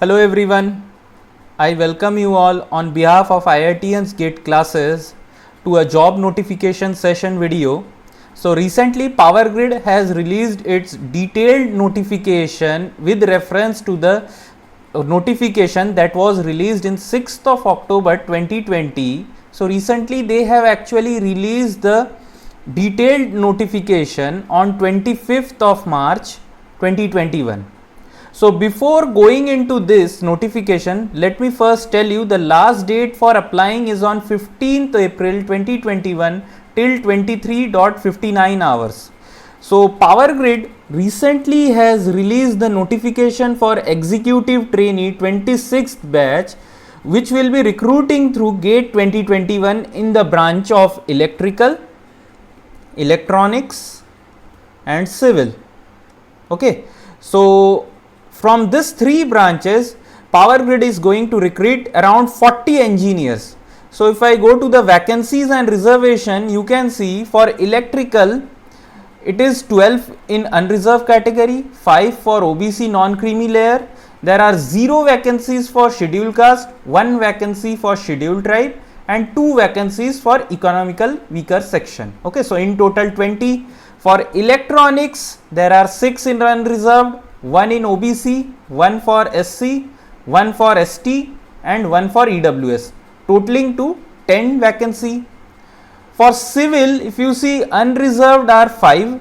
Hello everyone, I welcome you all on behalf of IITians GATE classes to a job notification session video. So recently Power Grid has released its detailed notification with reference to the notification that was released in 6th of October 2020. So recently they have actually released the detailed notification on 25th of March 2021. So before going into this notification, let me first tell you the last date for applying is on 15th April 2021 till 23.59 hours. So Power Grid recently has released the notification for executive trainee 26th batch, which will be recruiting through GATE 2021 in the branch of electrical, electronics and civil. Okay, so from these three branches, Power Grid is going to recruit around 40 engineers. So if I go to the vacancies and reservation, you can see for electrical, it is 12 in unreserved category, 5 for OBC non-creamy layer. There are 0 vacancies for scheduled caste, 1 vacancy for scheduled tribe and 2 vacancies for economical weaker section. Okay, so in total 20. For electronics, there are 6 in unreserved, 1 in OBC, 1 for SC, 1 for ST and 1 for EWS, totaling to 10 vacancy. For civil, if you see, unreserved are 5,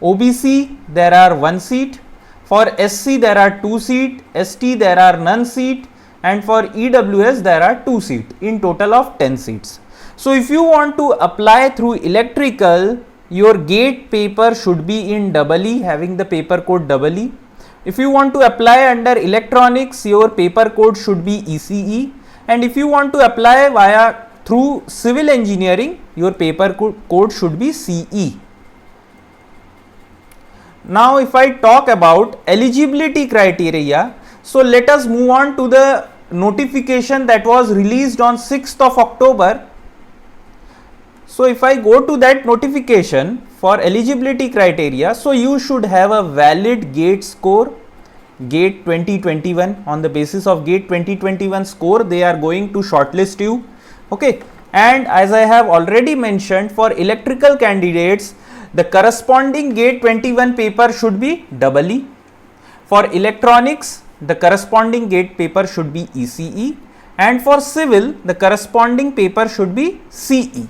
OBC there are 1 seat, for SC there are 2 seat, ST there are none seat and for EWS there are 2 seat, in total of 10 seats. So if you want to apply through electrical, your GATE paper should be in EE, having the paper code EE. If you want to apply under electronics, your paper code should be ECE, and if you want to apply through civil engineering, your paper code should be CE. Now if I talk about eligibility criteria, so let us move on to the notification that was released on 6th of October. So if I go to that notification for eligibility criteria, so you should have a valid GATE score, GATE 2021. On the basis of GATE 2021 score, they are going to shortlist you. Okay, and as I have already mentioned, for electrical candidates, the corresponding GATE 21 paper should be EE. For electronics, the corresponding GATE paper should be ECE, and for civil, the corresponding paper should be CE.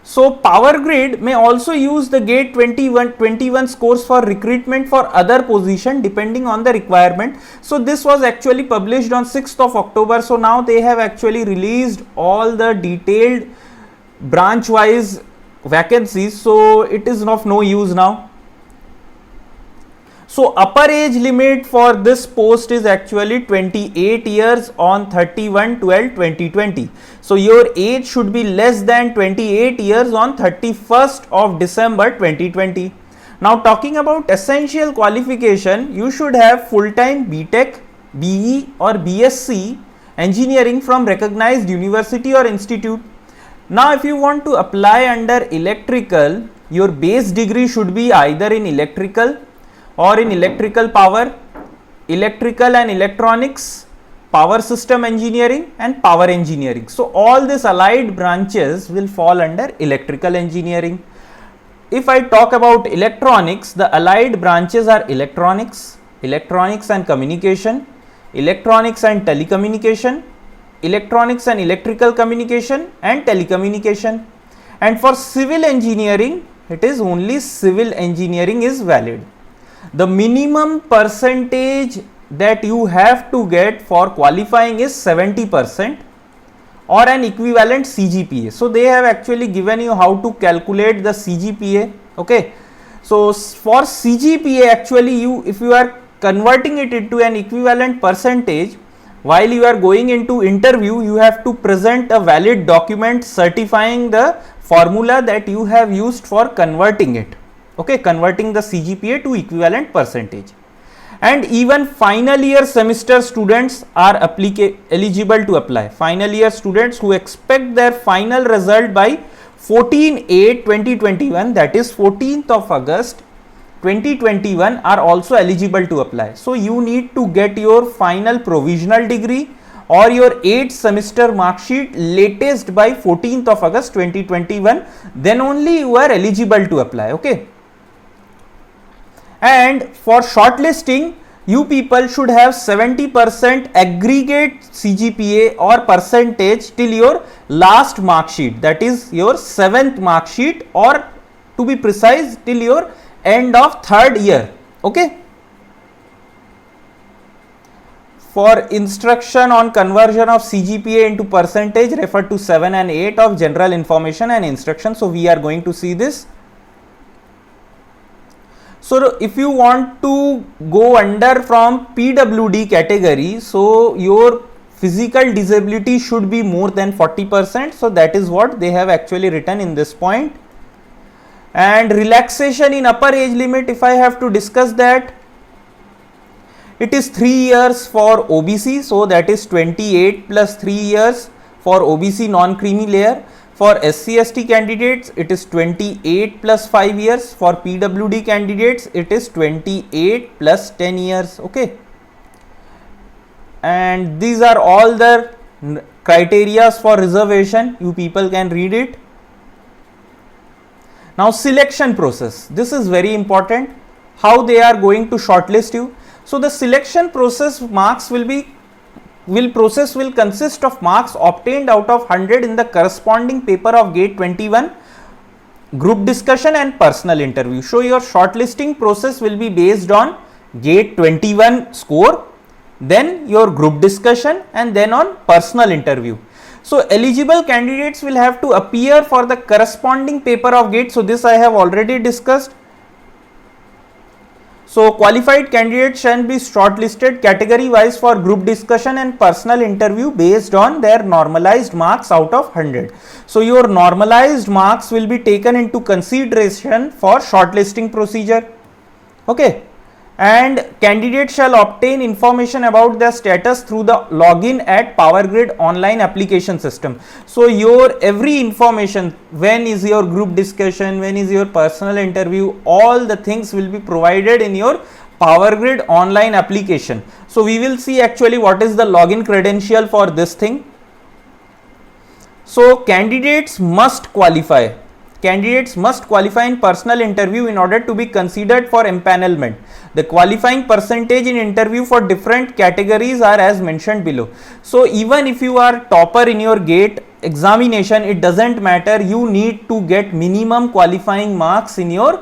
So Power Grid may also use the GATE 21 scores for recruitment for other position depending on the requirement. So this was actually published on 6th of October. So now they have actually released all the detailed branch wise vacancies. So it is of no use now. So upper age limit for this post is actually 28 years on 31/12/2020. So your age should be less than 28 years on 31st of December 2020. Now talking about essential qualification, you should have full-time BTech, BE or BSc engineering from recognized university or institute. Now if you want to apply under electrical, your base degree should be either in electrical or in electrical power, electrical and electronics, power system engineering and power engineering. So all these allied branches will fall under electrical engineering. If I talk about electronics, the allied branches are electronics, electronics and communication, electronics and telecommunication, electronics and electrical communication and telecommunication. And for civil engineering, it is only civil engineering is valid. The minimum percentage that you have to get for qualifying is 70% or an equivalent CGPA. So they have actually given you how to calculate the CGPA. Okay, so for CGPA, actually if you are converting it into an equivalent percentage, while you are going into interview, you have to present a valid document certifying the formula that you have used for converting it. Okay, converting the CGPA to equivalent percentage. And even final year semester students are eligible to apply. Final year students who expect their final result by 14/8/2021, that is 14th of August, 2021 are also eligible to apply. So you need to get your final provisional degree or your 8th semester mark sheet latest by 14th of August 2021, then only you are eligible to apply. Okay. And for shortlisting, you people should have 70% aggregate CGPA or percentage till your last mark sheet, that is your 7th mark sheet, or to be precise till your end of 3rd year. Okay. For instruction on conversion of CGPA into percentage, refer to 7 and 8 of general information and instruction. So we are going to see this. So if you want to go under from PWD category, so your physical disability should be more than 40%. So that is what they have actually written in this point. And relaxation in upper age limit, if I have to discuss that, it is 3 years for OBC, so that is 28 plus 3 years for OBC non-creamy layer. For SC/ST candidates, it is 28 plus 5 years. For PWD candidates, it is 28 plus 10 years. Okay. And these are all the criteria for reservation. You people can read it. Now selection process. This is very important. How they are going to shortlist you. So the selection process marks will consist of marks obtained out of 100 in the corresponding paper of GATE 21, group discussion and personal interview. So your shortlisting process will be based on GATE 21 score, then your group discussion, and then on personal interview. So eligible candidates will have to appear for the corresponding paper of GATE. So this I have already discussed. So qualified candidates shall be shortlisted category wise for group discussion and personal interview based on their normalized marks out of 100. So your normalized marks will be taken into consideration for shortlisting procedure. Okay. And candidates shall obtain information about their status through the login at PowerGrid online application system. So your every information, when is your group discussion, when is your personal interview, all the things will be provided in your PowerGrid online application. So we will see actually what is the login credential for this thing. So candidates must qualify. Candidates must qualify in personal interview in order to be considered for empanelment. The qualifying percentage in interview for different categories are as mentioned below. So even if you are topper in your GATE examination, it doesn't matter, you need to get minimum qualifying marks in your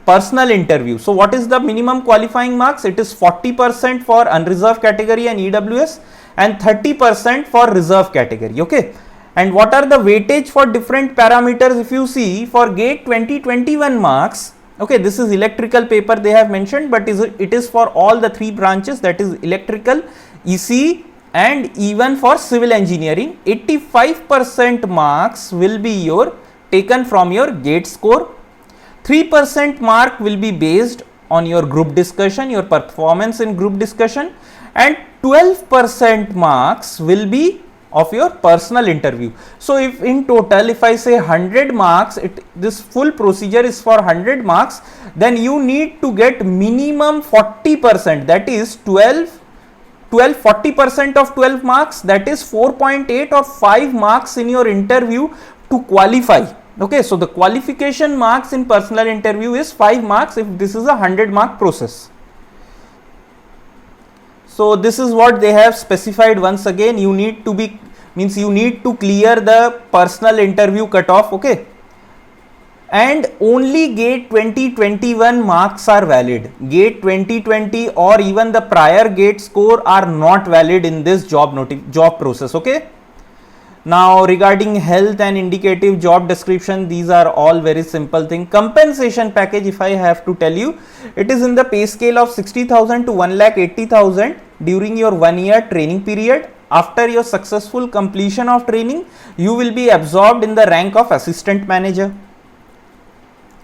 personal interview. So what is the minimum qualifying marks? It is 40% for unreserved category and EWS and 30% for reserve category. Okay. And what are the weightage for different parameters? If you see for GATE 2021 marks, okay, this is electrical paper they have mentioned, but it is for all the 3 branches, that is electrical, EC and even for civil engineering. 85% marks will be taken from your GATE score. 3% mark will be based on your group discussion, your performance in group discussion, and 12% marks will be of your personal interview. So if in total, if I say 100 marks, this full procedure is for 100 marks, then you need to get minimum 40%, that is 40% of 12 marks, that is 4.8 or 5 marks in your interview to qualify. Okay, so the qualification marks in personal interview is 5 marks if this is a 100 mark process. So this is what they have specified. Once again, you need to clear the personal interview cutoff. Okay. And only GATE 2021 marks are valid. GATE 2020 or even the prior GATE score are not valid in this job process. Okay. Now regarding health and indicative job description, these are all very simple thing. Compensation package, if I have to tell you, it is in the pay scale of 60,000 to 1,80,000 during your 1 year training period. After your successful completion of training, you will be absorbed in the rank of assistant manager.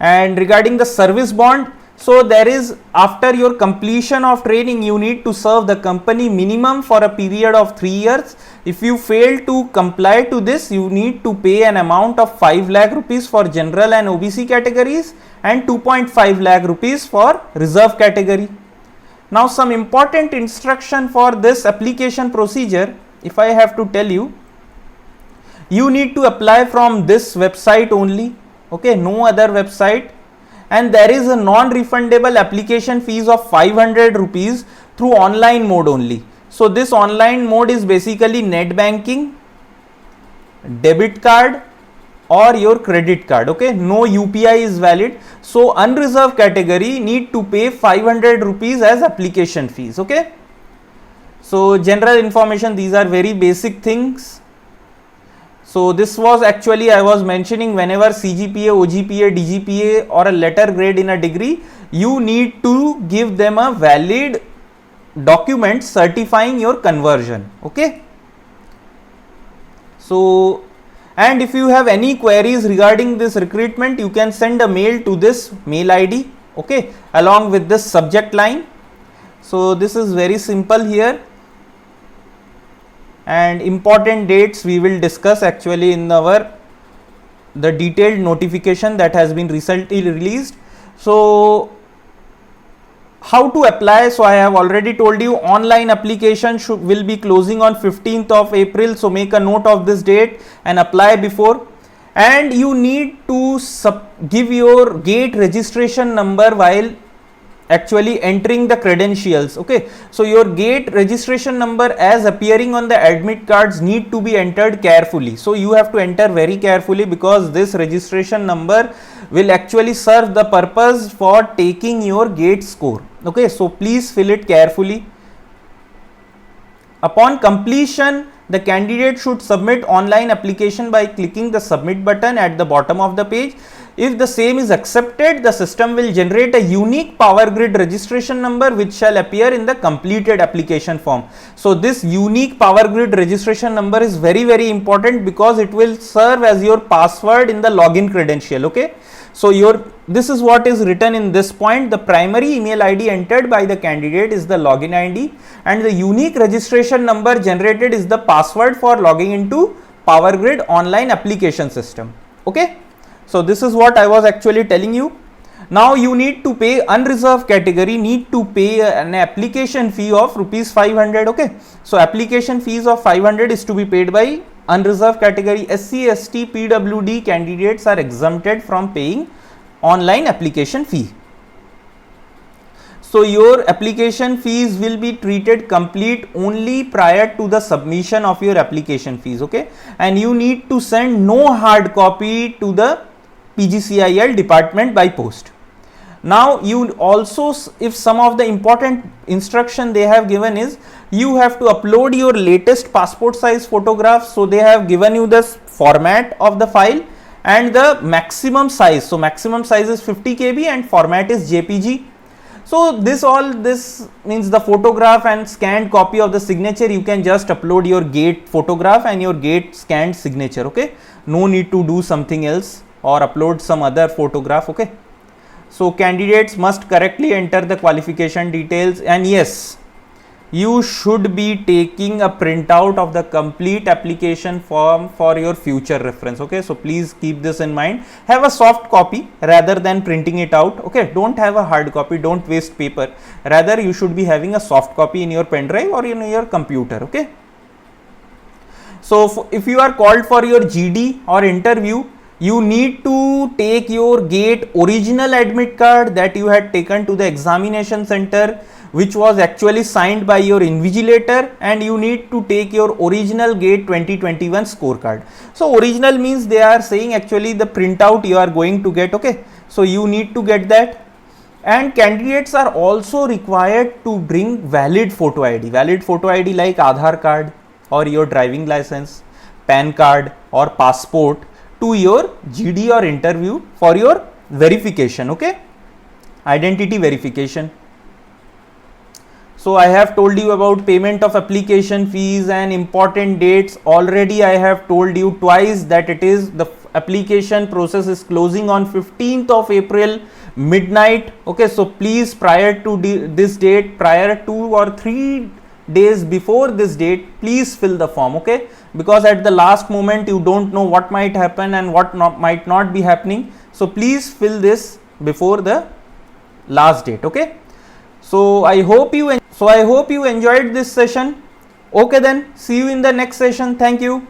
And regarding the service bond, so there is, after your completion of training, you need to serve the company minimum for a period of 3 years. If you fail to comply to this, you need to pay an amount of 5 lakh rupees for general and OBC categories and 2.5 lakh rupees for reserve category. Now some important instruction for this application procedure, if I have to tell you, you need to apply from this website only, okay, no other website, and there is a non-refundable application fees of 500 rupees through online mode only. So this online mode is basically net banking, debit card or your credit card, okay, no UPI is valid. So unreserved category need to pay 500 rupees as application fees, okay. So general information, these are very basic things. So this was actually I was mentioning, whenever CGPA, OGPA, DGPA or a letter grade in a degree, you need to give them a valid document certifying your conversion, okay. So, and if you have any queries regarding this recruitment, you can send a mail to this mail ID, okay, along with this subject line. So this is very simple here, and important dates we will discuss actually in the detailed notification that has been recently released. So how to apply? So I have already told you, online application will be closing on 15th of April. So make a note of this date and apply before. And you need to give your gate registration number while actually entering the credentials, okay. So your gate registration number as appearing on the admit cards need to be entered carefully. So you have to enter very carefully, because this registration number will actually serve the purpose for taking your gate score, okay. So please fill it carefully. Upon completion, the candidate should submit online application by clicking the submit button at the bottom of the page. If the same is accepted, the system will generate a unique Power Grid registration number which shall appear in the completed application form. So this unique Power Grid registration number is very, very important, because it will serve as your password in the login credential, okay. So this is what is written in this point. The primary email ID entered by the candidate is the login ID, and the unique registration number generated is the password for logging into Power Grid online application system, okay. So this is what I was actually telling you. Now you need to pay, unreserved category need to pay an application fee of rupees 500, okay. So application fees of 500 is to be paid by unreserved category. SC, ST, PWD candidates are exempted from paying online application fee. So your application fees will be treated complete only prior to the submission of your application fees, okay. And you need to send no hard copy to the PGCIL department by post. Now you also, if some of the important instruction they have given is, you have to upload your latest passport size photographs. So they have given you the format of the file and the maximum size. So maximum size is 50 KB and format is JPG. So this means the photograph and scanned copy of the signature, you can just upload your gate photograph and your gate scanned signature, okay. No need to do something else or upload some other photograph, okay. So candidates must correctly enter the qualification details, and yes, you should be taking a printout of the complete application form for your future reference, okay. So please keep this in mind. Have a soft copy rather than printing it out, okay. Don't have a hard copy, don't waste paper. Rather you should be having a soft copy in your pen drive or in your computer, okay. So if you are called for your GD or interview, you need to take your gate original admit card that you had taken to the examination center, which was actually signed by your invigilator, and you need to take your original gate 2021 scorecard. So original means they are saying actually the printout you are going to get, okay. So you need to get that. And candidates are also required to bring valid photo ID like Aadhaar card or your driving license, PAN card or passport to your GD or interview for your verification, okay, identity verification. So I have told you about payment of application fees and important dates. Already I have told you twice that it is the application process is closing on 15th of April midnight, okay. So please, prior to this date, prior 2 or 3 days before this date, please fill the form, okay, because at the last moment you don't know what might happen and what might not be happening. So please fill this before the last date. Okay, so I hope you enjoyed this session. Okay, then see you in the next session. Thank you.